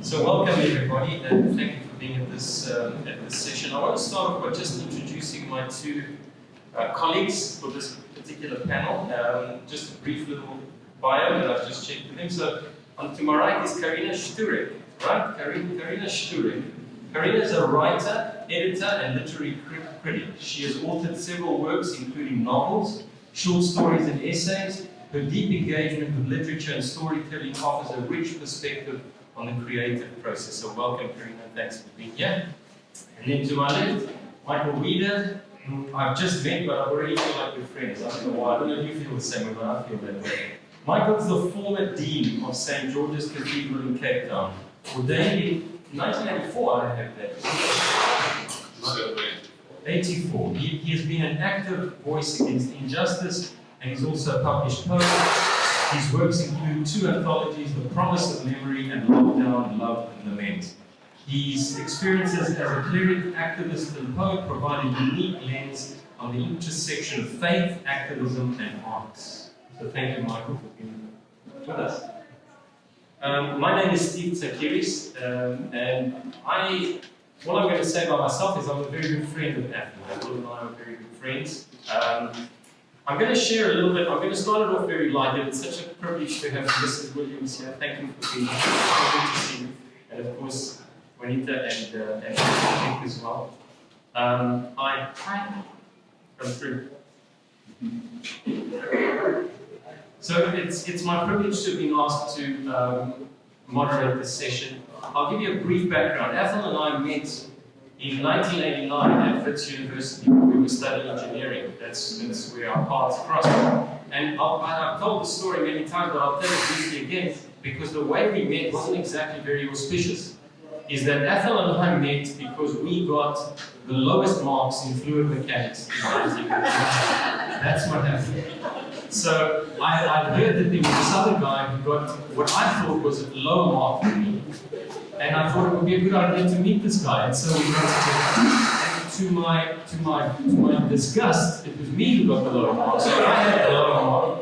So welcome everybody, and thank you for being at this session. I want to start off by just introducing my two colleagues for this particular panel. Just a brief little bio that I've just checked with them. So to my right is Karina Szczurek, right? Karina Szczurek. Karina is a writer, editor, and literary critic. She has authored several works, including novels, short stories, and essays. Her deep engagement with literature and storytelling offers a rich perspective on the creative process. So welcome, Karina, thanks for being here. And then to my left, Michael Reeder, who I've just met, but I already feel like we're friends. I don't know why. I don't know if you feel the same way, but I feel that way. Michael's the former Dean of St. George's Cathedral in Cape Town. Ordained in 1984, I have that. 84. He has been an active voice against injustice, and he's also a published poet. His works include two anthologies, The Promise of Memory and Lockdown, Love and Lament. His experiences as a cleric, activist, and poet provide a unique lens on the intersection of faith, activism, and arts. So thank you, Michael, for being with us. My name is Steve Tsakiris, and what I'm going to say about myself is I'm a very good friend of Athol. Athol and I are very good friends. I'm going to share a little bit. I'm going to start it off very light. It's such a privilege to have Mrs. Williams here. Thank you for being here. It's good to see you. And of course, Juanita and Nick as well. Hi. Come through. So it's my privilege to have been asked to moderate this session. I'll give you a brief background. Athol and I met in 1989 at Wits University. We were studying engineering. That's where our paths crossed. And I've told the story many times, but I'll tell it briefly again, because the way we met wasn't exactly very auspicious. Is that Athol and I met because we got the lowest marks in fluid mechanics in 1989. That's what happened. So I heard that there was this other guy who got what I thought was a lower mark than me. And I thought it would be a good idea to meet this guy. And so we went together. And to my disgust, it was me who got the lower mark. So I had the lower mark.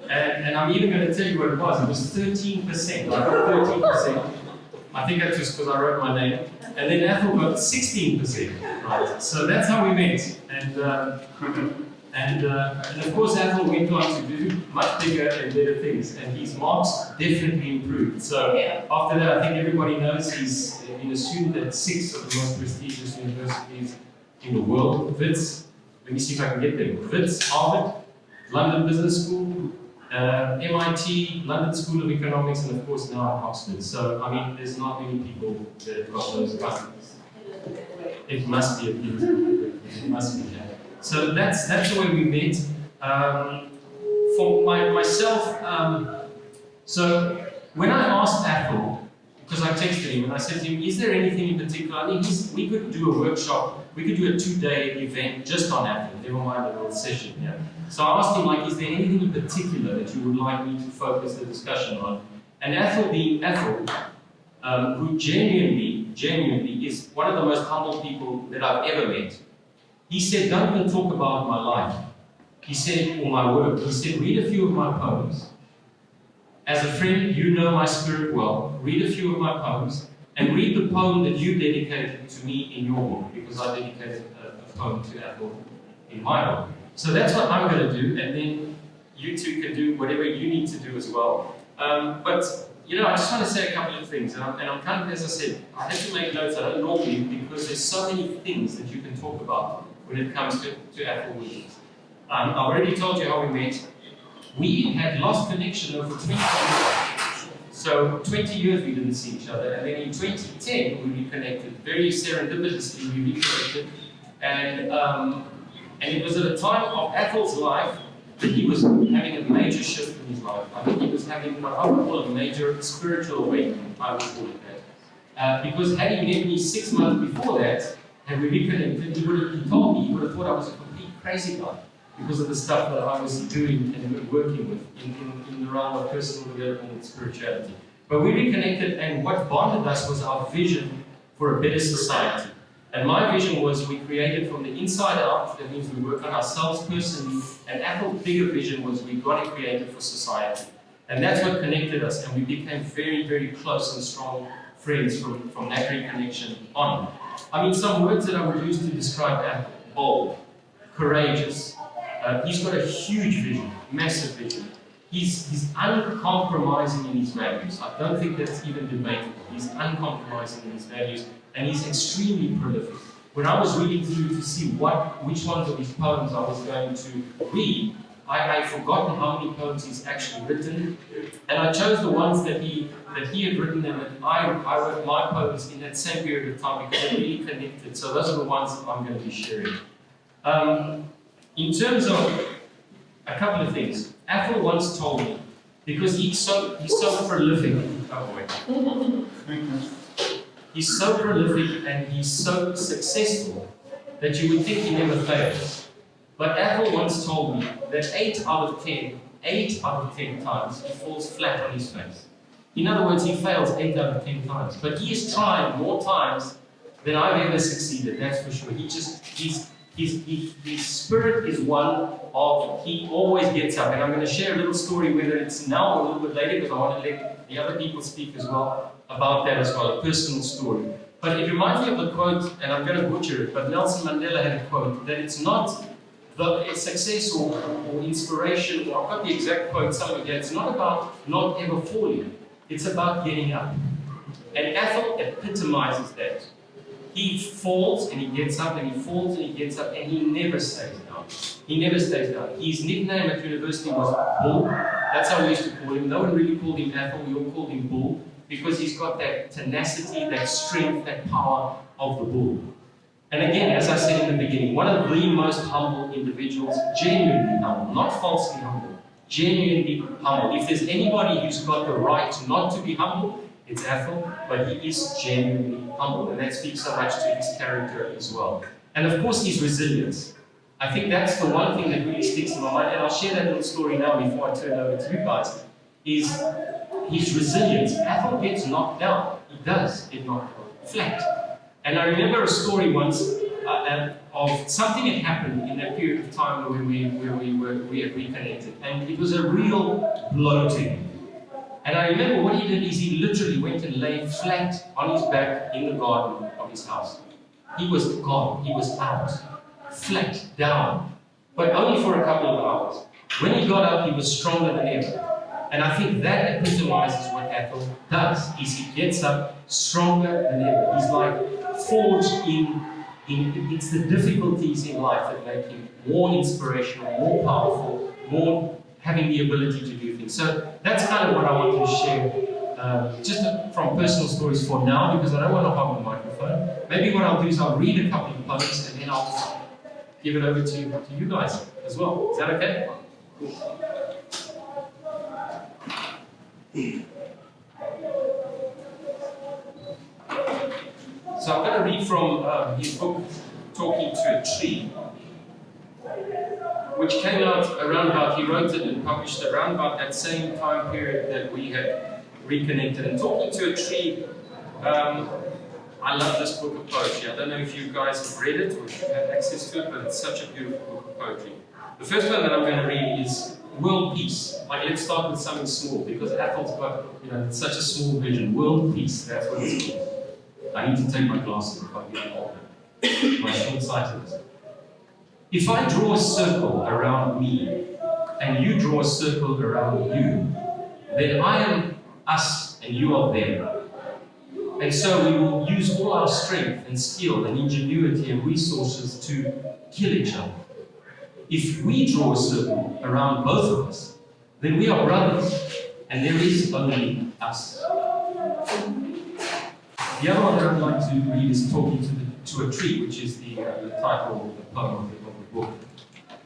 And I'm even going to tell you what it was. It was 13%. I got 13%. I think that's just because I wrote my name. And then Athol got 16%. Right. So that's how we met. And of course, Athol went on to do much bigger and better things, and his marks definitely improved. So after that, I think everybody knows he's been assumed at 6 of the most prestigious universities in the world. Wits, let me see if I can get them. Wits, Harvard, London Business School, MIT, London School of Economics, and of course now Oxford. So, I mean, there's not many people that have got those customers. It must be a beautiful. It must be. So that's the way we met. For myself, so when I asked Athol, because I texted him and I said to him, is there anything in particular? I mean, we could do a workshop, we could do a 2-day event just on Athol, never mind a little session. Yeah. So I asked him, like, is there anything in particular that you would like me to focus the discussion on? And Athol being Athol, who genuinely is one of the most humble people that I've ever met. He said, don't even talk about my life. He said, or my work. He said, read a few of my poems. As a friend, you know my spirit well. Read a few of my poems, and read the poem that you dedicated to me in your book, because I dedicated a poem to Athol in my book. So that's what I'm going to do, and then you two can do whatever you need to do as well. But you know, I just want to say a couple of things, and I'm kind of, as I said, I had to make notes. I don't normally, because there's so many things that you can talk about when it comes to Athol Williams. I've already told you how we met. We had lost connection over 20 years. So 20 years we didn't see each other, and then in 2010 we reconnected. Very serendipitously we reconnected, and it was at a time of Athol's life that he was having a major shift in his life. I think he was having what I would call a major spiritual awakening, I would call it that. Because had he met me 6 months before that, and we reconnected, he told me he would have thought I was a complete crazy guy because of the stuff that I was doing and working with in the realm of personal development and spirituality. But we reconnected, and what bonded us was our vision for a better society. And my vision was we created from the inside out. That means we work on ourselves personally. And Athol's bigger vision was we got to create it for society. And that's what connected us. And we became very, very close and strong friends from that reconnection on. I mean, some words that I would use to describe Athol: bold, courageous. He's got a huge vision, massive vision. He's uncompromising in his values. I don't think that's even debatable. He's uncompromising in his values, and he's extremely prolific. When I was reading through to see which ones of his poems I was going to read, I'd forgotten how many poems he's actually written, and I chose the ones that he had written, and that I wrote my poems in that same period of time because they're really connected. So those are the ones that I'm going to be sharing. In terms of a couple of things, Athol once told me, because he's so prolific. Oh wait. He's so prolific and he's so successful that you would think he never fails. But Athol once told me that 8 out of 10 times he falls flat on his face. In other words, he fails 8 out of 10 times. But he has tried more times than I've ever succeeded, that's for sure. His spirit is one of, he always gets up. And I'm going to share a little story, whether it's now or a little bit later, because I want to let the other people speak as well about that as well, a personal story. But it reminds me of the quote, and I'm going to butcher it, but Nelson Mandela had a quote, that it's not the success or inspiration, or I've got the exact quote somewhere here, it's not about not ever falling, it's about getting up. And Athol epitomizes that. He falls and he gets up, and he falls and he gets up, and he never stays down. He never stays down. His nickname at university was Bull. That's how we used to call him. No one really called him Athol, we all called him Bull, because he's got that tenacity, that strength, that power of the bull. And again, as I said in the beginning, one of the most humble individuals, genuinely humble, not falsely humble, genuinely humble. If there's anybody who's got the right not to be humble, it's Athol, but he is genuinely humble, and that speaks so much to his character as well. And of course, his resilience. I think that's the one thing that really sticks in my mind, and I'll share that little story now before I turn it over to you guys, is his resilience. Athol gets knocked down. He does get knocked down, flat. And I remember a story once of something that happened in that period of time where we had reconnected, and it was a real blow to him. And I remember what he did is he literally went and lay flat on his back in the garden of his house. He was gone. He was out, flat, down, but only for a couple of hours. When he got up, he was stronger than ever. And I think that epitomizes what Athol does, is he gets up stronger than ever. He's like forged in it's the difficulties in life that make him more inspirational, more powerful, more having the ability to do things. So that's kind of what I wanted to share, just from personal stories for now, because I don't want to hog the microphone. Maybe what I'll do is I'll read a couple of poems and then I'll give it over to you guys as well. Is that okay? Cool. So I'm going to read from his book, Talking to a Tree, which came out around about, he wrote it and published it around about that same time period that we had reconnected. And Talking to a Tree, I love this book of poetry. I don't know if you guys have read it or if you've had access to it, but it's such a beautiful book of poetry. The first one that I'm going to read is World Peace. Like, let's start with something small, because Athol's got, it's such a small vision. World Peace, that's what it's called. I need to take my glasses if I get older. My short-sightedness. If I draw a circle around me, and you draw a circle around you, then I am us and you are them. And so we will use all our strength and skill and ingenuity and resources to kill each other. If we draw a circle around both of us, then we are brothers, and there is only us. The other one that I'd like to read is Talking to a Tree, which is the title of the poem of the book.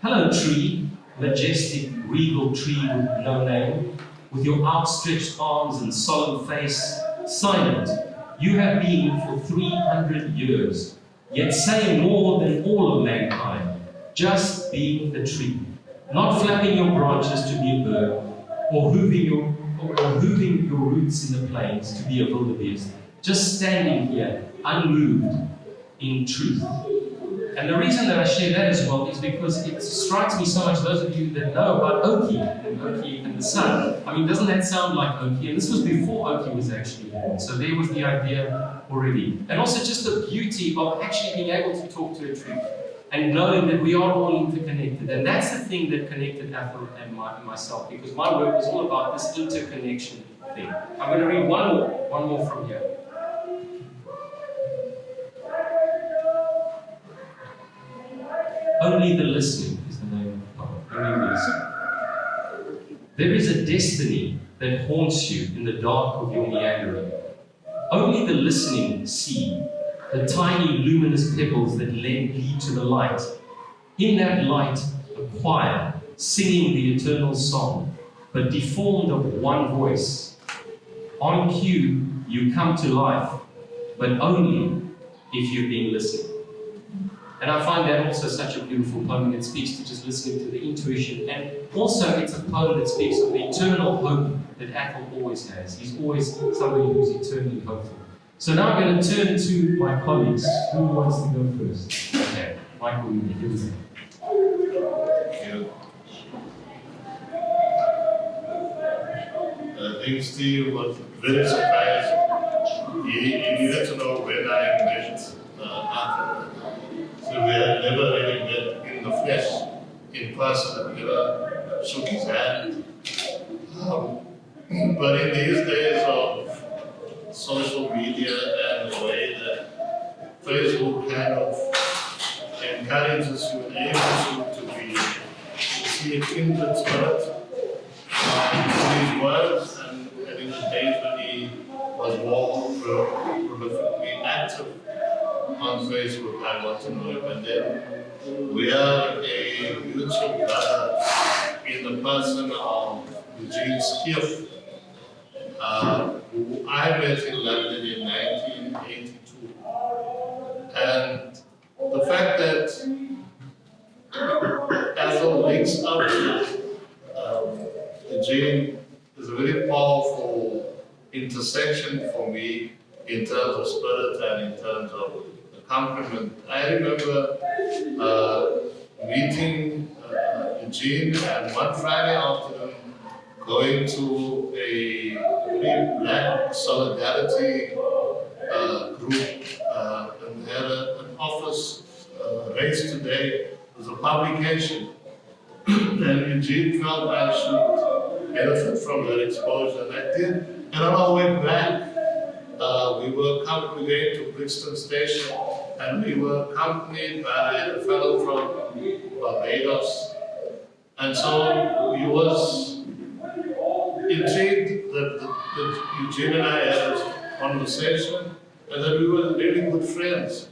Hello, tree, majestic, regal tree with no name, with your outstretched arms and solemn face, silent, you have been for 300 years, yet saying more than all of mankind, just being the tree, not flapping your branches to be a bird, or hooving your roots in the plains to be a wildebeest, just standing here, unmoved in truth. And the reason that I share that as well is because it strikes me so much, those of you that know about Oki and the sun. I mean, doesn't that sound like Oki? And this was before Oki was actually born. So there was the idea already. And also just the beauty of actually being able to talk to a tree and knowing that we are all interconnected. And that's the thing that connected Athol and myself, because my work was all about this interconnection thing. I'm going to read one more from here. Only the listening is the name of the poem. Only the listening. There is a destiny that haunts you in the dark of your meandering. Only the listening see the tiny luminous pebbles that lead to the light. In that light, a choir singing the eternal song, but deformed of one voice. On cue, you come to life, but only if you've been listening. And I find that also such a beautiful poem that speaks to just listening to the intuition. And also it's a poem that speaks of the eternal hope that Athol always has. He's always somebody who's eternally hopeful. So now I'm going to turn to my colleagues. Who wants to go first? Okay, Michael, here we go. I think Steve was very surprised. He needed to know when I met Athol. So we had never really met in the flesh, in person, never shook his hand. But in these days of social media and the way that Facebook kind of encourages you and enables you to see a kindred spirit in his words, and in the days when he was more prolifically active on Facebook, I want to know him. And then we are a mutual brother in the person of Eugene Skiff, who I met in London in 1982. And the fact that Athol links up with Eugene is a very powerful intersection for me in terms of spirit and in terms of accompaniment. I remember meeting Eugene and one Friday afternoon going to a very black solidarity group and they had an office raised today. It was a publication. And Eugene felt I should benefit from that exposure, and I did. And on our way back, we were going to Brixton Station, and we were accompanied by a fellow from Barbados. And so he was intrigued that Eugene and I had a conversation, and that we were really good friends.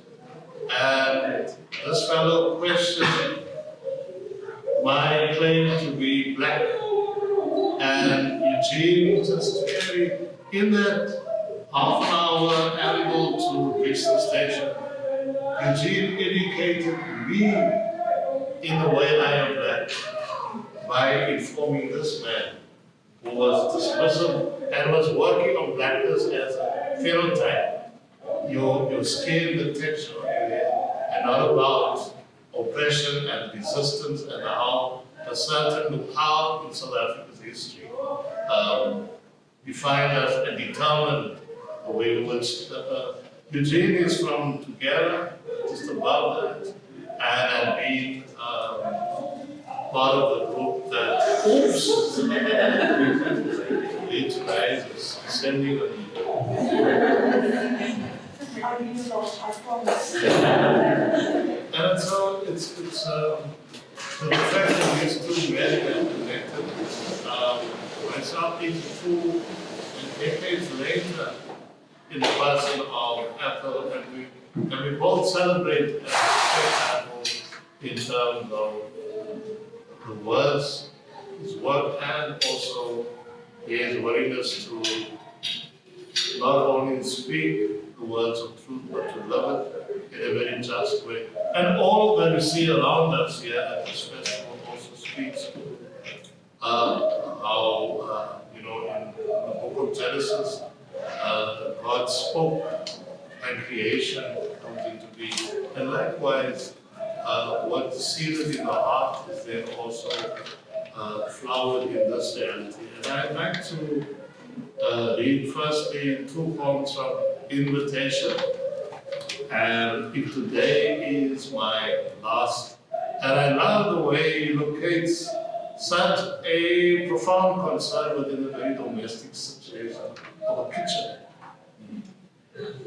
And this fellow questioned my claim to be black, and Eugene just very, in that half an hour amble to Brixton Station, Eugene educated me in the way I am black by informing this man who was dismissive and was working on blackness as a phenotype, your skin, the texture of your hair, and not about oppression and resistance and how a certain power in South Africa's history defined us and determined the way in which Eugene is from Tugela, just above that, and had been part of the group that lead to rises, sending on and so it's the fact that these two men are connected. Myself 82 and decades later in the person of Athol, and we both celebrate Athol in terms of the words, his work, and also his willingness to not only speak the words of truth, but to love it in a very just way. And all that we see around us here at this festival also speaks to how, in the book of Genesis, God spoke and creation comes into being. And likewise, what is seated in the heart is then also flowered in this reality. And I'd like to read firstly 2 poems from Invitation. And if today is my last, and I love the way he locates such a profound concern within a very domestic situation of a kitchen.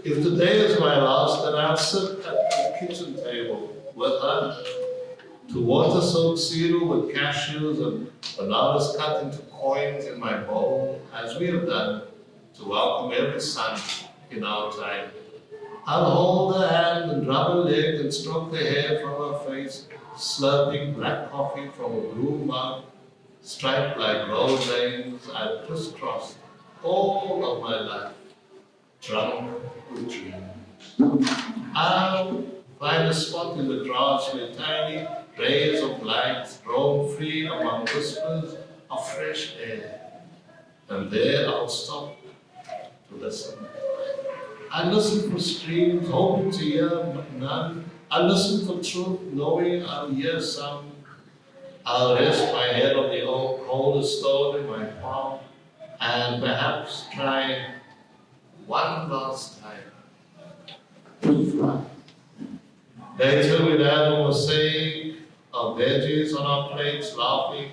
If today is my last, then I'll sit at the kitchen table with her to water soak cereal with cashews and bananas cut into coins in my bowl, as we have done to welcome every son in our time. I'll hold her hand and rub her leg and stroke the hair from her face, slurping black coffee from a blue mug, striped like road lanes I've crisscrossed all of my life, drunk with dreams. I'll find a spot in the grass where tiny rays of light roam free among whispers of fresh air, and there I'll stop to listen. I listen for streams, hoping to hear none. I listen for truth, knowing I'll hear some. I'll rest my head on the old coldest stone in my palm, and perhaps try one last time to fly. Later we'd have a mosaic of veggies on our plates, laughing,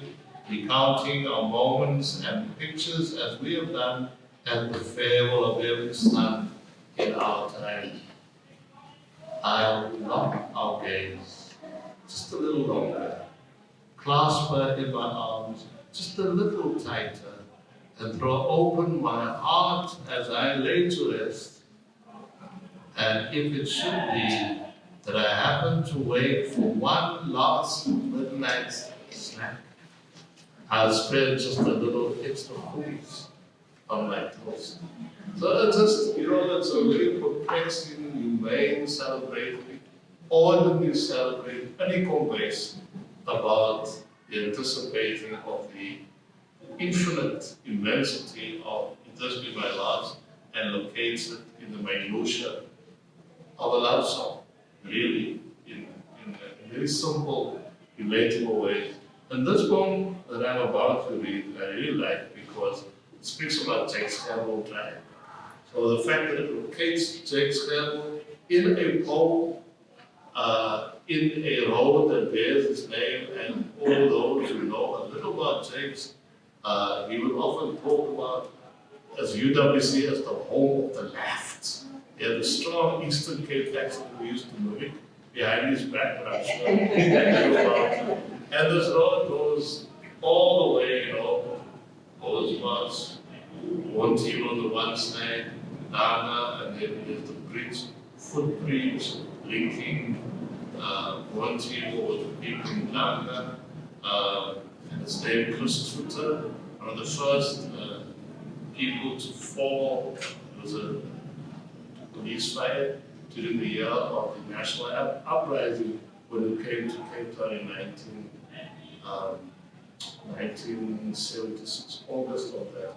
recounting our moments and pictures as we have done at the farewell of every son in our time. I'll lock our gaze just a little longer, clasp her in my arms just a little tighter, and throw open my heart as I lay to rest. And if it should be that I happen to wait for one last midnight snack, I'll spread just a little extra cookies on my toast. So it's just, it's a very perplexing, humane, celebratory, ordinary celebratory, and he conveys about the anticipating of the infinite immensity of it does be my last, and locates it in the minutiae of a love song, really, in a very simple, relatable way. And this poem that I'm about to read, I really like because it speaks about Jake's Campbell Drive. So the fact that it locates Jake's Campbell in a poem, in a road that bears his name, and all those who know a little about Jake's, he would often talk about as UWC as the home of the left. He had a strong Eastern Cape accent we used to mimic behind his back, but I'm sure he knew about it. And this road goes all the way, goes past one team on the one side, Nana, and then there's the bridge, footbridge linking one team over to people in Nana. And his name Christopher, one of the first people to fall. It was a police fire during the year of the national uprising when it came to Cape Town in 1976, August of that year.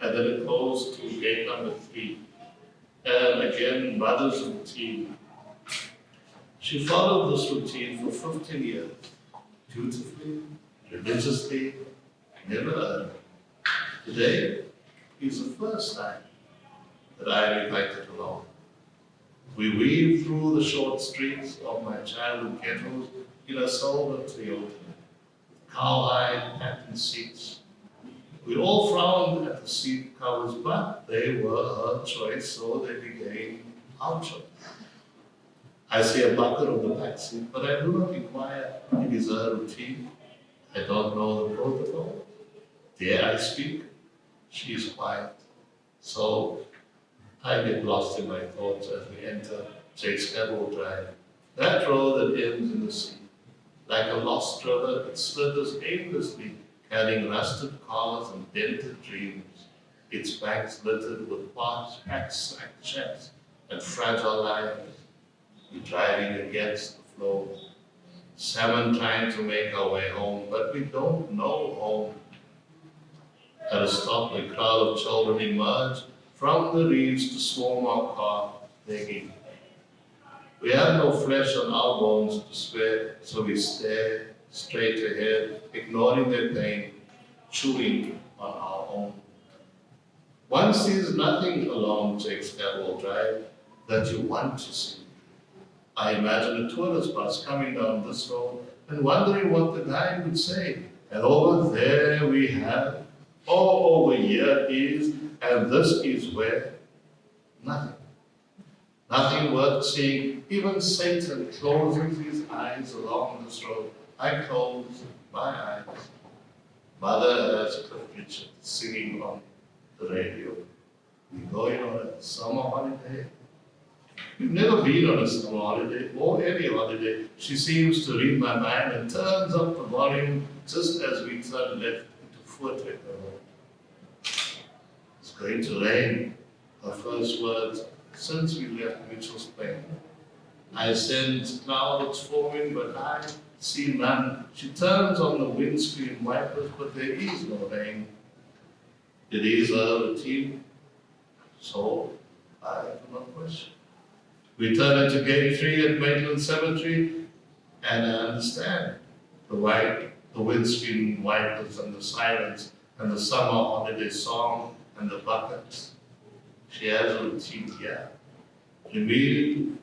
And then it goes to gate number 3. And again, mother's routine. She followed this routine for 15 years, dutifully, religiously, never earned. Today is the first time that I am invited along. We weave through the short streets of my childhood ghettos in a silver Toyota, cowhide patterned seats. We all frowned at the seat covers, but they were her choice, so they became our choice. I see a bucket on the back seat, but I do not inquire if it is her routine. I don't know the protocol. Dare I speak? She is quiet. So I get lost in my thoughts as we enter Jake's Campbell Drive. That road that ends in the sea. Like a lost river, it slithers aimlessly, carrying rusted cars and dented dreams. Its banks littered with packed shacks and fragile lives. We're driving against the flow. Salmon trying to make our way home, but we don't know home. At a stop, a crowd of children emerge from the reeds to swarm our car, begging. We have no flesh on our bones to spare, so we stare straight ahead, ignoring their pain, chewing on our own. One sees nothing along Exile Drive that you want to see. I imagine a tourist bus coming down this road and wondering what the guide would say. And over there we have, all over here is, and this is where, nothing. Nothing worth seeing. Even Satan closes his eyes along this road. I close my eyes. Mother has Cliff Richard singing on the radio. We're going on a summer holiday. We've never been on a summer holiday or any holiday. She seems to read my mind and turns up the volume just as we turn left into Voortrekker Road. It's going to rain. Her first words since we left Mitchell's Plain. I sense clouds forming, but I see none. She turns on the windscreen wipers, but there is no rain. It is her routine, so I do not question. We turn into Gate 3 at Maitland Cemetery, and I understand the windscreen wipers and the sirens and the summer holiday song and the buckets. She has a routine here. Remove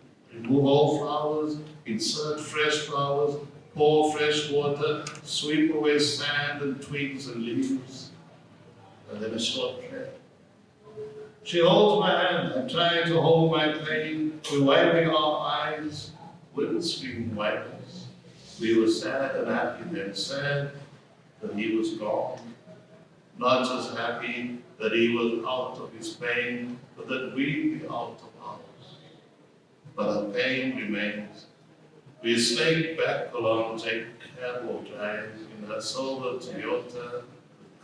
all flowers, insert fresh flowers, pour fresh water, sweep away sand and twigs and leaves, and then a short prayer. She holds my hand. I'm trying to hold my pain. We're wiping our eyes, windscreen wipers. We were sad and happy, then sad that he was gone. Not just happy that he was out of his pain, but that we'd be out of ours. But our pain remains. We slink back along Exile Drive in her silver Toyota,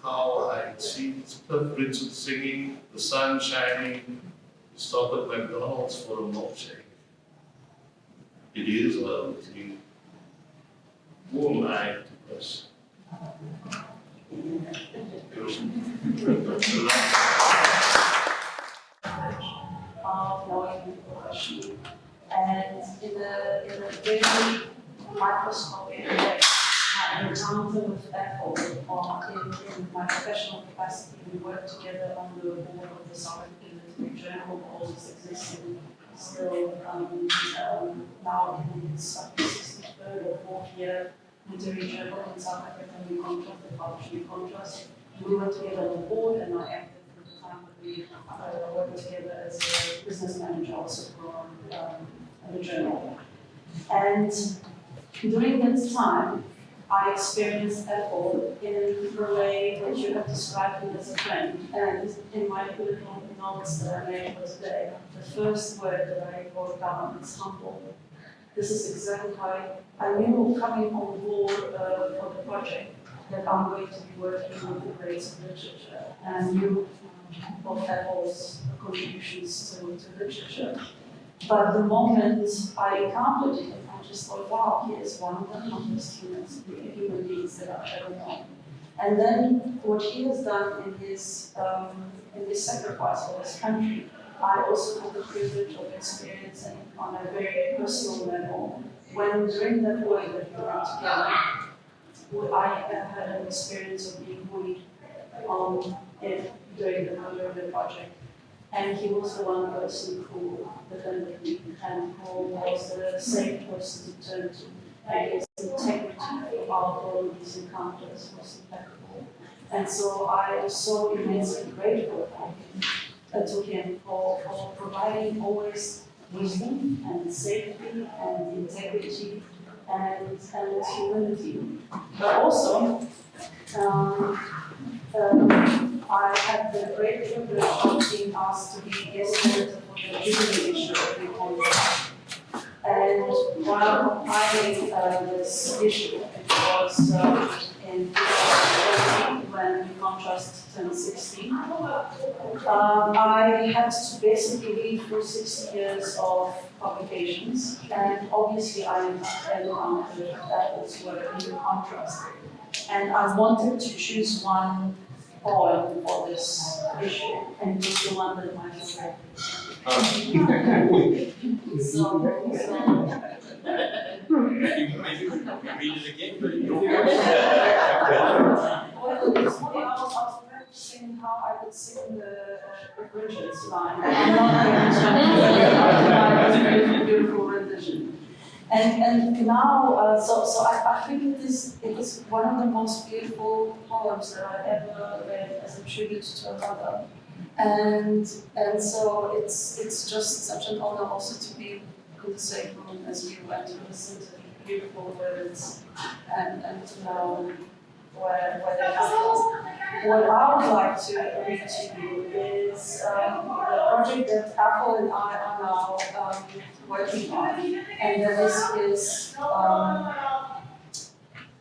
cow-hide seats, Cliff Richard singing, the sun shining. We stop at McDonald's for a milkshake. It is her routine. Who am I to question? Knowing the profession, and in a very microscopic way, I encounter with Athol, in my professional capacity. We work together on the board of the South African Journal, always existing still now in its 63rd or 4th year. Literary journal in South Africa, we contrast the publishing contrast. We were together on the board, and I acted for the time that we worked together as a business manager also for the journal. And during that time, I experienced Athol in the way that you have described him as a friend. And in my little notes that I made for today, the first word that I wrote down is humble. This is exactly how I knew coming on board for the project that I'm going to be working with the greats of literature, and knew of Athol's contributions to literature. But the moment I encountered him, I just thought, wow, he is one of the humblest human beings that I've ever known. And then what he has done in his sacrifice for his country, I also had the privilege of experiencing on a very personal level when during that work that we were together, I had an experience of being bullied during the murder of the project. And he was the one person who defended me and who was the safe person to turn to. And his integrity throughout all of these encounters was impeccable. And so I am so immensely grateful to him for providing always wisdom and safety and integrity and humility. But also, I had the great privilege of being asked to be guest editor for the Jubilee issue of the Contrast. And while compiling this issue, it was in 2014 when the Contrast turned 60. I had to basically read through 60 years of publications, and obviously I encountered Athol's work in the Contrast. And I wanted to choose one poem for this issue, and it was the one that my friend. So, Maybe read it again, but well, this morning I was practicing how I would sing the Bridget's line. I'm not very much beautiful rendition. And now, so I think it is one of the most beautiful poems that I've ever read as a tribute to a mother. And so it's just such an honor also to be in the same room as you and to listen to beautiful words and to know where they come from. What I would like to read to you is the project that Athol and I are now working on, and the list is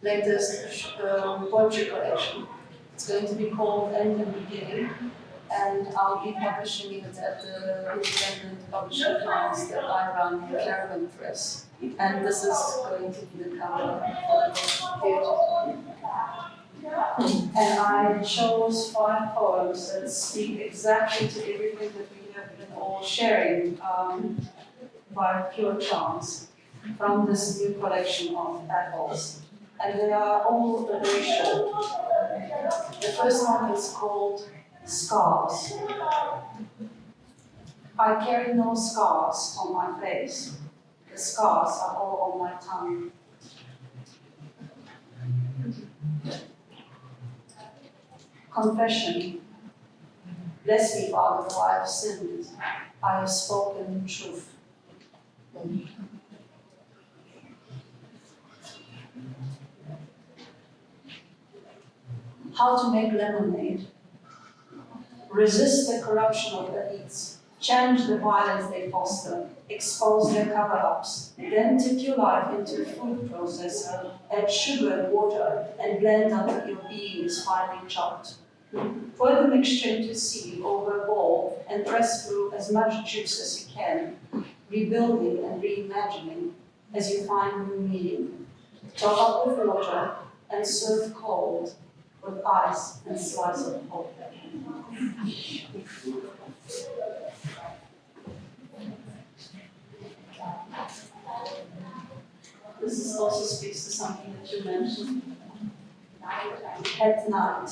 latest poetry collection. It's going to be called End and Beginning, and I'll be publishing it at the independent publishing house that I run, Caravan Press. And this is going to be the cover for the book. And I chose 5 poems that speak exactly to everything that we have been all sharing by pure chance from this new collection of Athols. And they are all very short. The first one is called Scars. I carry no scars on my face. The scars are all on my tongue. Confession. Bless me, Father, for I have sinned. I have spoken truth. How to make lemonade. Resist the corruption of elites. Challenge the violence they foster. Expose their cover-ups. Then take your life into a food processor, add sugar and water, and blend until your being is finely chopped. Pour the mixture into a sieve over a bowl and press through as much juice as you can, rebuilding and reimagining as you find new meaning. Top up with water and serve cold with ice and slice of hope. This is also speaks to something that you mentioned. At night.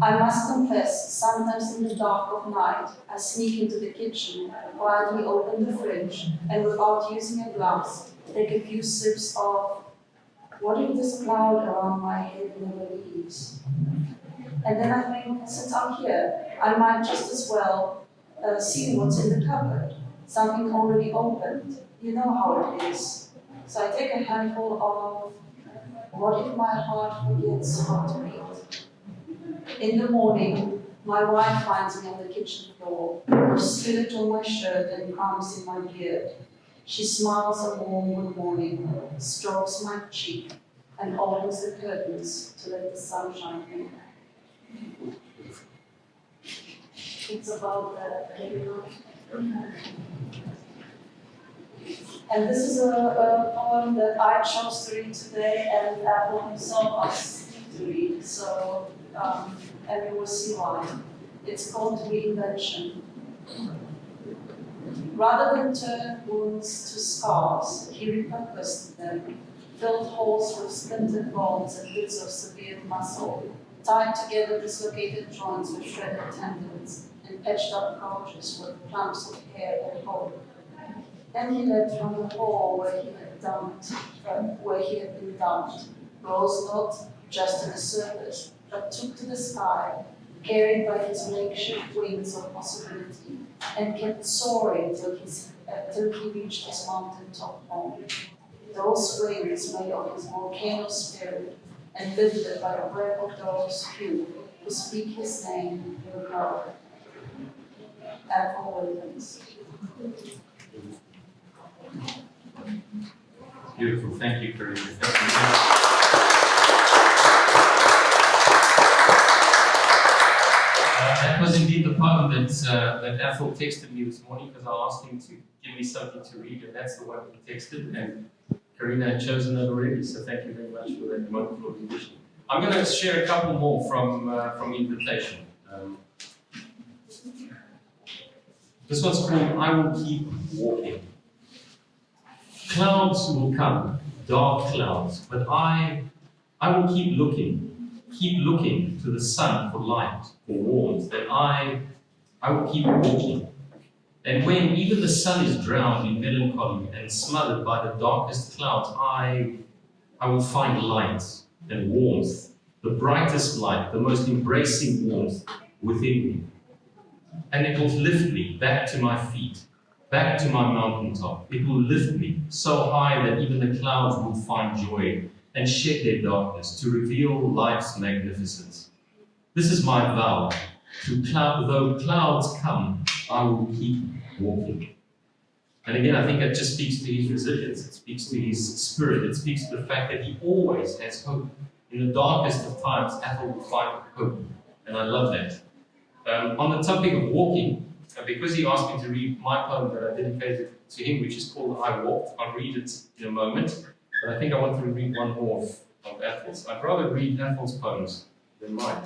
I must confess, sometimes in the dark of night, I sneak into the kitchen, quietly open the fridge, and without using a glass, take a few sips of what if this cloud around my head never leaves? And then I think, since I'm here, I might just as well see what's in the cupboard. Something already opened. You know how it is. So I take a handful of what if my heart forgets how to beat? In the morning, my wife finds me on the kitchen floor, with spirit on my shirt and crumbs in my beard. She smiles a warm good morning, strokes my cheek, and opens the curtains to let the sun shine in. It's about that. And this is a poem that I chose to read today, and Athol himself asked me to read, so, and you will see why. It's called Reinvention. Rather than turn wounds to scars, he repurposed them, filled holes with splintered bones and bits of severed muscle, tied together dislocated joints with shredded tendons, and patched up gouges with clumps of hair and hope. Then he led from the hall where he had been dumped, rose not just to the surface, but took to the sky, carried by his makeshift wings of possibility, and kept soaring till he reached his mountaintop home. Those wings made of his volcano spirit, and lifted by the breath of those few who speak his name will grow. Athol Williams. Beautiful, thank you, Karina. That was indeed the poem that Athol texted me this morning, because I asked him to give me something to read, and that's the one he texted, and Karina had chosen it already, so thank you very much for that wonderful rendition. I'm going to share a couple more from Invitation. This one's called I Will Keep Walking. Clouds will come, dark clouds, but I will keep looking to the sun for light, for warmth, and I will keep walking. And when even the sun is drowned in melancholy and smothered by the darkest clouds, I will find light and warmth, the brightest light, the most embracing warmth within me. And it will lift me back to my feet, back to my mountaintop. It will lift me so high that even the clouds will find joy and shed their darkness to reveal life's magnificence. This is my vow. Though clouds come, I will keep walking. And again, I think that just speaks to his resilience. It speaks to his spirit. It speaks to the fact that he always has hope. In the darkest of times, Athol will find hope. And I love that. On the topic of walking, because he asked me to read my poem that I dedicated to him, which is called I Walked, I'll read it in a moment. But I think I want to read one more of Athol's. I'd rather read Athol's poems than mine.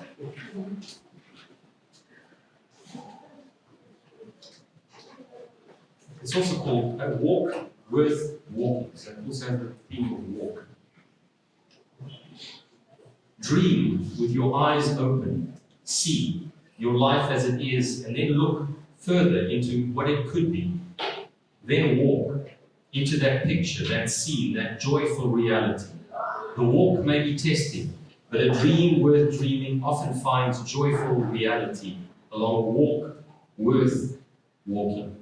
It's also called A Walk Worth Walking. So it also has the theme of walk. Dream with your eyes open. See your life as it is, and then look further into what it could be. Then walk into that picture, that scene, that joyful reality. The walk may be testing, but a dream worth dreaming often finds joyful reality along a walk worth walking.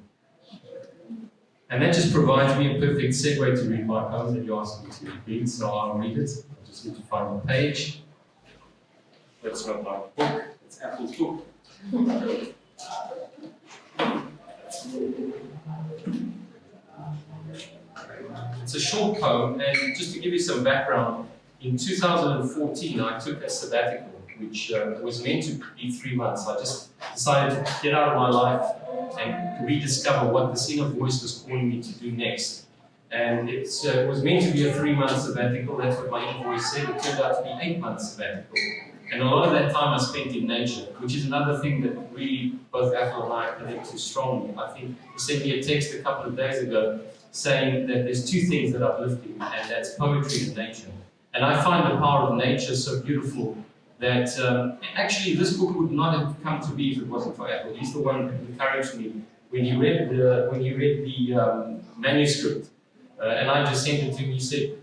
And that just provides me a perfect segue to read my poem that you asked me to read, so I'll read it. I just need to find the page. That's not my book, it's Athol's book. It's a short poem, and just to give you some background, in 2014 I took a sabbatical, which was meant to be 3 months. I just decided to get out of my life and rediscover what this inner voice was calling me to do next. And it was meant to be a 3-month sabbatical. That's what my inner voice said. It turned out to be 8 months sabbatical. And a lot of that time I spent in nature, which is another thing that really both Athol and I connect to strongly. I think he sent me a text a couple of days ago saying that there's 2 things that uplift him, and that's poetry and nature. And I find the power of nature so beautiful that actually this book would not have come to be if it wasn't for Athol. He's the one who encouraged me when he read the manuscript, and I just sent it to him. He said,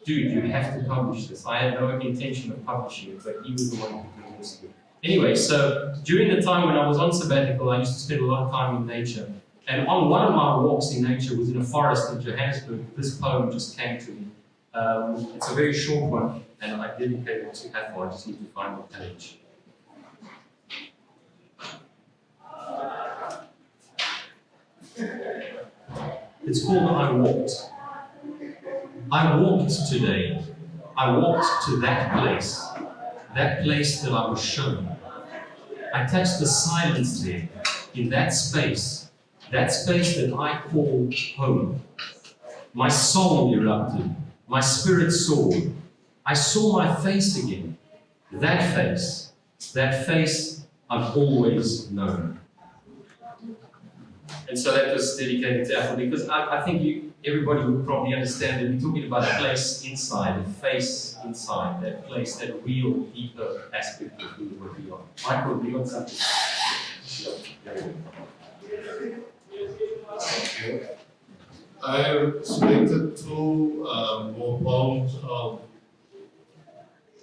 "Dude, you have to publish this." I had no intention of publishing it, but he was the one who convinced me. Anyway, so during the time when I was on sabbatical, I used to spend a lot of time in nature. And on one of my walks in nature was in a forest in Johannesburg. This poem just came to me. It's a very short one, and I dedicate it to Athol. I just need to find the page. It's called I Walked. I walked today. I walked to that place that I was shown. I touched the silence there, in that space that I call home. My soul erupted, my spirit soared. I saw my face again, that face I've always known. And so that was dedicated to Athol, because I think everybody would probably understand that we're talking about a place inside, a face inside, that place, that real, deeper aspect of who we are. Michael, do you want something? Thank you. I have selected 2 more poems of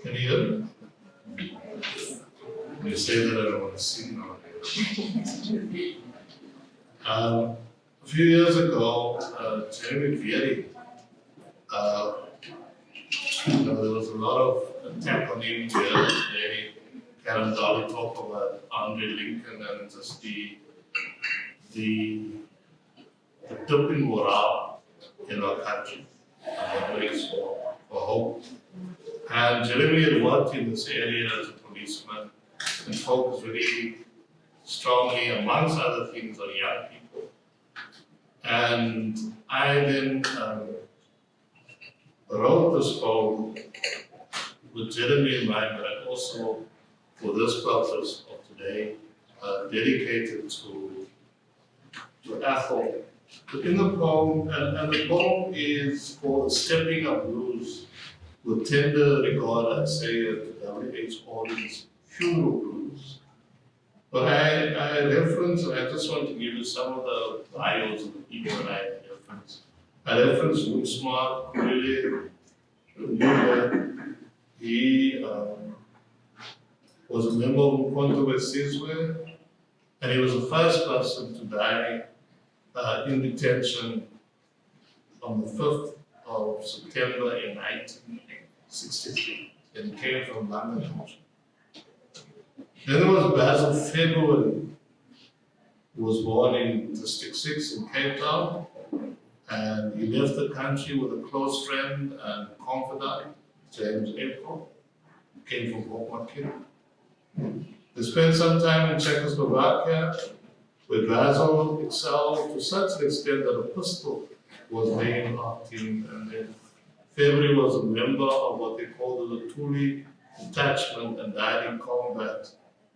Karina. You say that I don't want to sing nowadays. A few years ago, Jeremy Vieri, there was a lot of attack on him here today. Karen Dolly talked about Andre Lincoln and just the dip in morale in our country, and the place for hope. And Jeremy had worked in this area as a policeman and focused really strongly, amongst other things, on young people. And I then wrote this poem with Jeremy in mind, but also for this purpose of today, dedicated to to Athol. But in the poem, and the poem is called The Stepping Up Blues, with tender regard, I'd say, to W.H. Auden's funeral blues. But I reference, and I just want to give you some of the bios of the people that I reference. I reference Woodsmart, really, he was a member of Mkhonto Wesizwe, and he was the first person to die in detention on the 5th of September in 1963, and came from London. Then there was Basil February, who was born in District 6 in Cape Town, and he left the country with a close friend and confidant, James April, who came from Hokmakin. They spent some time in Czechoslovakia, where Basil excelled to such an extent that a pistol was named after him, and then February was a member of what they called the Lutuli detachment and died in combat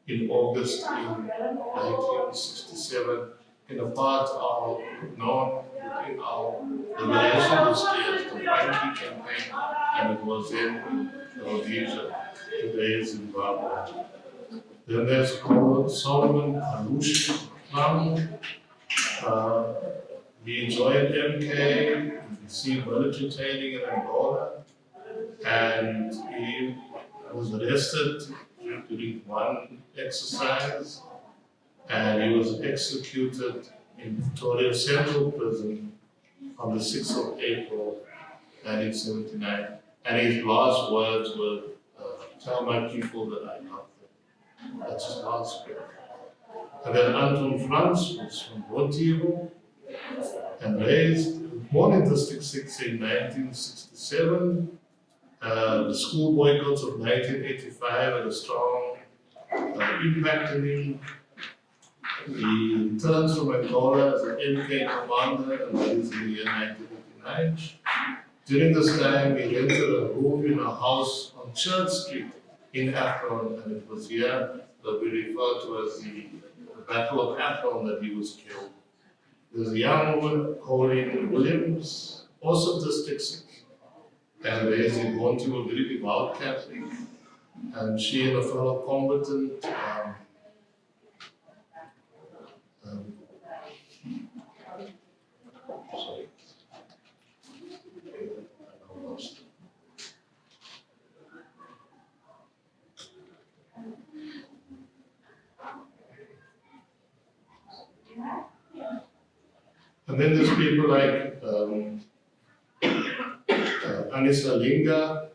in August in 1967 in a part of known in our liberation history as the Banki campaign, and it was in Rhodesia, today Zimbabwe. Then there's Solomon Kalush Lam. He joined MK, he received military training in Angola, and he was arrested during one exercise, and he was executed in Victoria Central Prison on the 6th of April, 1979. And his last words were, tell my people that I love them. That's his last word. And then Anton Franz was from Rotterdam and born in District 6 in 1967. The school boycotts of 1985 had a strong impact on him. He returns from Angola as an MK commander, and that is in the year 1989. During this time, he rented a room in a house on Church Street in Athol, and it was here that we refer to as the Battle of Athol that he was killed. There's a young woman, Athol Williams, also District 6, and raised in Monty, a very devout Catholic, and she and a fellow combatant sorry. I lost. And then there's people like Anissa Linga,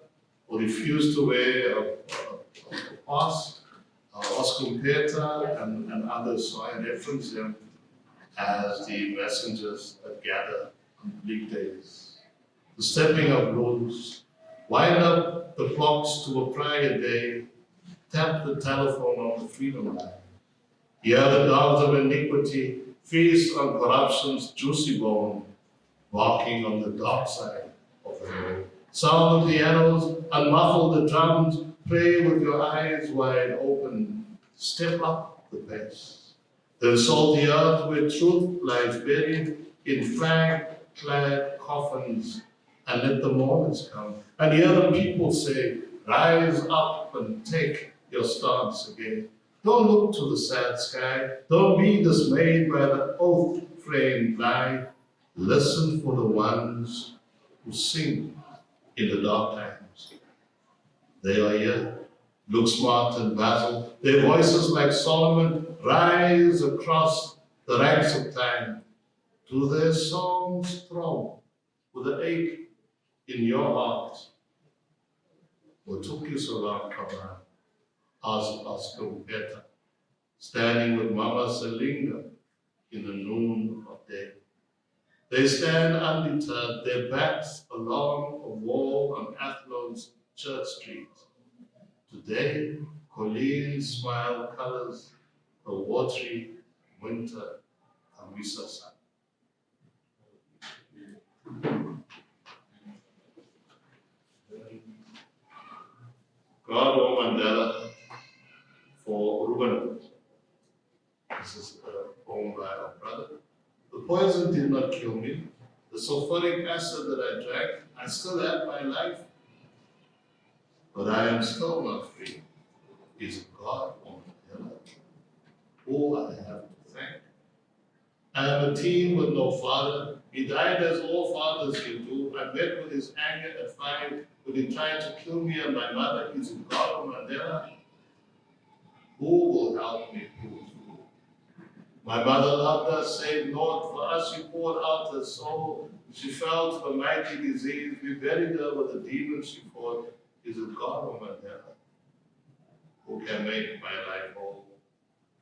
who refused to wear a pass, Oscar Peter, and others. So I reference them as the messengers that gather on bleak days. The stepping of blues, wind up the clocks to a prior day, tap the telephone on the freedom line. Hear the dogs of iniquity feast on corruption's juicy bone, walking on the dark side of the road. Sound the pianos, unmuffle the drums, pray with your eyes wide open, step up the pace. Then salt the earth where truth lies buried in flag-clad coffins, and let the mourners come. And hear the people say, rise up and take your stance again. Don't look to the sad sky. Don't be dismayed by the oath-framed lie. Listen for the ones who sing in the dark times. They are here. Look smart and Basil. Their voices like Solomon rise across the ranks of time. Do their songs throb with an ache in your heart? What took you so long, Karina? Asked Oscar Peter, standing with Mama Selinga in the noon of day. They stand undeterred, their backs along a wall on Athlon's Church Street. Today, Colleen's smile colors a watery winter Kamisa sun. God, oh Mandela, for Ruben. This is a poem by our brother, The poison did not kill me. The sulfuric acid that I drank, I still had my life. But I am still not free. Is God on the hill? Who I have to thank. I am a teen with no father. He died as all fathers do. I met with his anger at 5 when he tried to kill me and my mother. Is it God or Mandela? Who will help me pull through? My mother loved us, saved Lord. For us she poured out her soul. She fell to the mighty disease. We buried her with the demons she fought. Is it God or Mandela who can make my life whole?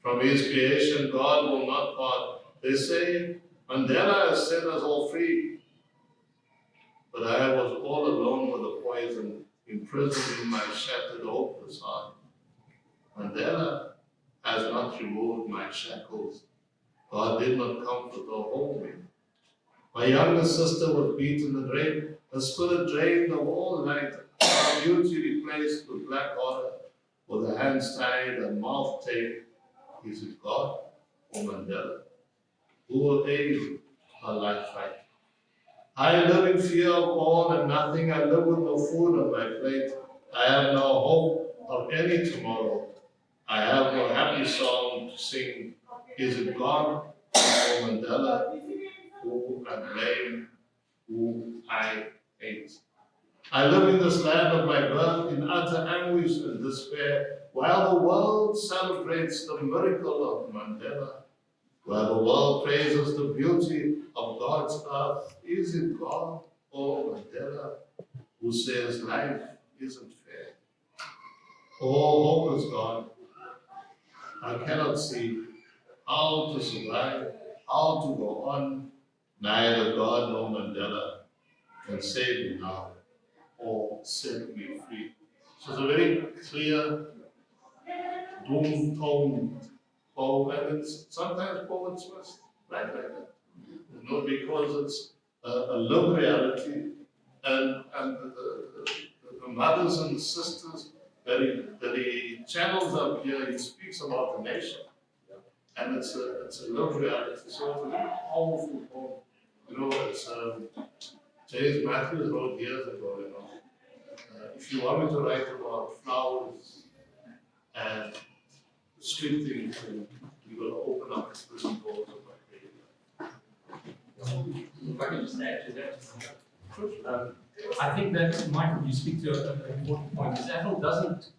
From his creation, God will not part. They say Mandela has set us all free. But I was all alone with the poison, imprisoned in my shattered, hopeless heart. Mandela has not removed my shackles. God did not comfort or hold me. My younger sister was beaten and raped. Her spirit drained of all light. Her beauty replaced with black horror, with her hands tied and mouth taped. Is it God or Mandela who will aid her life fight? I live in fear of all and nothing. I live with no food on my plate. I have no hope of any tomorrow. I have no happy song to sing. Is it God or Mandela who I blame, who I hate? I live in this land of my birth in utter anguish and despair, while the world celebrates the miracle of Mandela, while the world praises the beauty of God's earth. Is it God or Mandela who says life isn't fair? Oh, hope is gone. I cannot see how to survive, how to go on. Neither God nor Mandela can save me now or set me free. So it's a very clear, doom-toned poem, and it's sometimes poets must write like that. You know, because it's a lived reality, and the mothers and the sisters that he channels up here, he speaks about the nation. And it's a lived reality. So it's a very powerful poem. You know, it's James Matthews wrote years ago, you know. If you want me to write about flowers and street things, then you will open up the prison doors of my creative. If I can just add to that, I think that, Michael, you speak to an important point, because Athol doesn't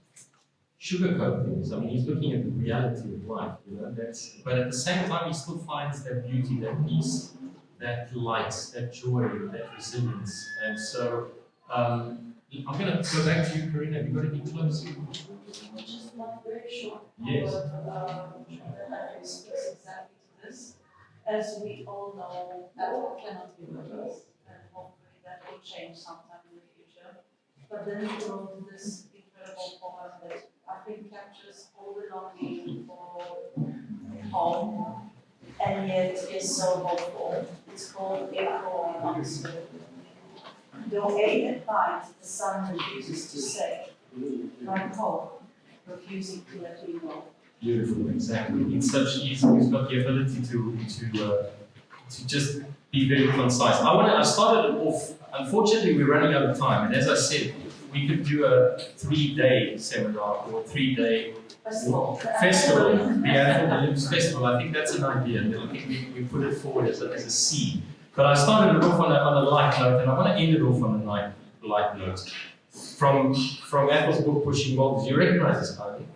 sugarcoat things. I mean, he's looking at the reality of life, you know. But at the same time, he still finds that beauty, that peace, that light, that joy, that resilience. And so, I'm going to go back to you, Karina. Have you got any close? Just one very short Yes. that speaks exactly to this. As we all know, Athol cannot be with us, and hopefully that will change sometime in the future. But then he wrote this incredible poem that I think captures all the longing for home, and yet is so hopeful. It's called April on Oxford. Though 8 at night the sun refuses to set, like hope, refusing to let me know. Beautiful, exactly. He's got the ability to just be very concise. I started it off. Unfortunately, we're running out of time, and as I said, we could do a 3-day seminar or a 3-day festival, the Athol Williams Festival. I think that's an idea. I think we put it forward as a seed. But I started it off on a light note, and I want to end it off on a light note. From Athol's book, Pushing Boulders. You recognize this, Karina?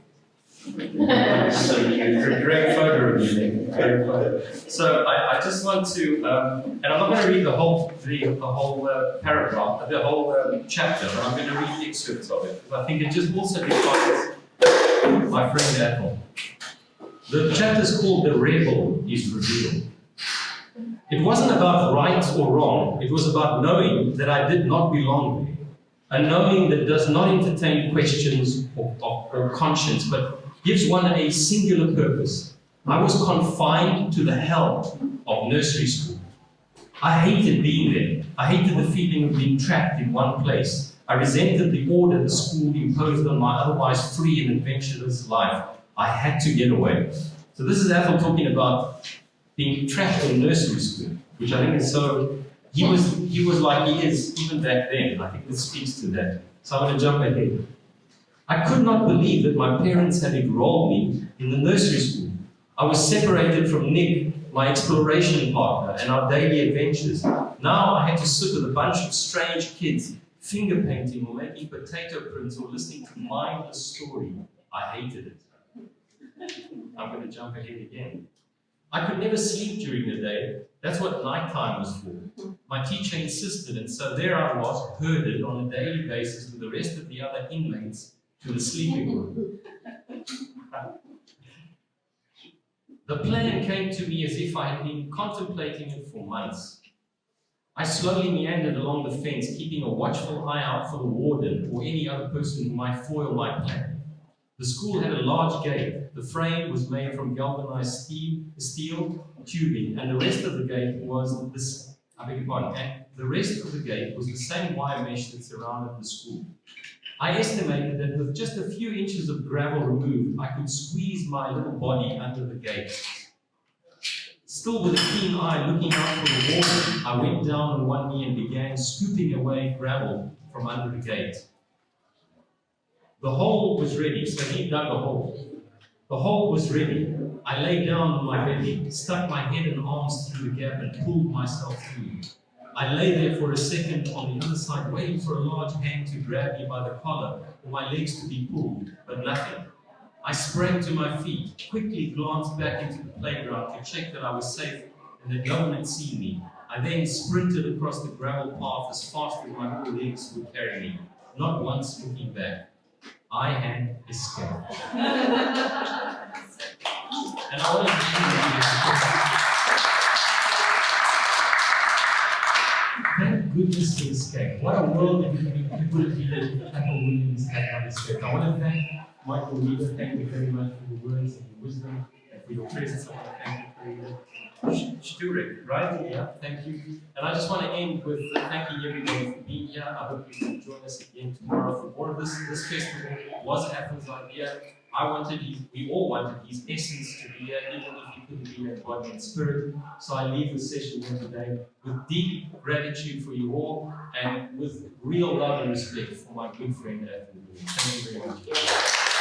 Great photo of you there. Great photo. So I just want to, and I'm not going to read the whole paragraph, the whole chapter, but I'm going to read excerpts of it, because I think it just also defines my friend Athol. The chapter is called "The Rebel is Revealed." It wasn't about right or wrong. It was about knowing that I did not belong there. A knowing that does not entertain questions of conscience, but gives one a singular purpose. I was confined to the hell of nursery school. I hated being there. I hated the feeling of being trapped in one place. I resented the order the school imposed on my otherwise free and adventurous life. I had to get away. So this is Athol talking about being trapped in nursery school, which I think is so. He was like he is even back then. I think this speaks to that. So I'm going to jump ahead. I could not believe that my parents had enrolled me in the nursery school. I was separated from Nick, my exploration partner, and our daily adventures. Now I had to sit with a bunch of strange kids, finger painting or making potato prints or listening to mindless story. I hated it. I'm going to jump ahead again. I could never sleep during the day. That's what nighttime was for. My teacher insisted, and so there I was, herded on a daily basis with the rest of the other inmates to the sleeping room. The plan came to me as if I had been contemplating it for months. I slowly meandered along the fence, keeping a watchful eye out for the warden or any other person who might foil my plan. The school had a large gate. The frame was made from galvanized steel tubing, and the rest of the gate was this. And the rest of the gate was the same wire mesh that surrounded the school. I estimated that with just a few inches of gravel removed, I could squeeze my little body under the gate. Still with a keen eye looking out for the warden, I went down on one knee and began scooping away gravel from under the gate. The hole was ready, so he dug a hole. The hole was ready. I lay down on my belly, stuck my head and arms through the gap and pulled myself through. I lay there for a second on the other side, waiting for a large hand to grab me by the collar or my legs to be pulled, but nothing. I sprang to my feet, quickly glanced back into the playground to check that I was safe and that no one had seen me. I then sprinted across the gravel path as fast as my little legs would carry me, not once looking back. I had escaped. And I wanted to thank goodness he escaped. What a world it would have been if Athol Williams had not escaped. I want to thank Michael Reader. Thank you very much for the words and the wisdom and for your presence. I want to thank you, Karina. Szczurek, right? Yeah, thank you. And I just want to end with thanking everybody for being here. I hope you will join us again tomorrow for more of this. This festival was Athol's idea. We all wanted his essence to be here, even if he couldn't be here in body and spirit. So I leave this session here today with deep gratitude for you all and with real love and respect for my good friend Athol. Thank you very much.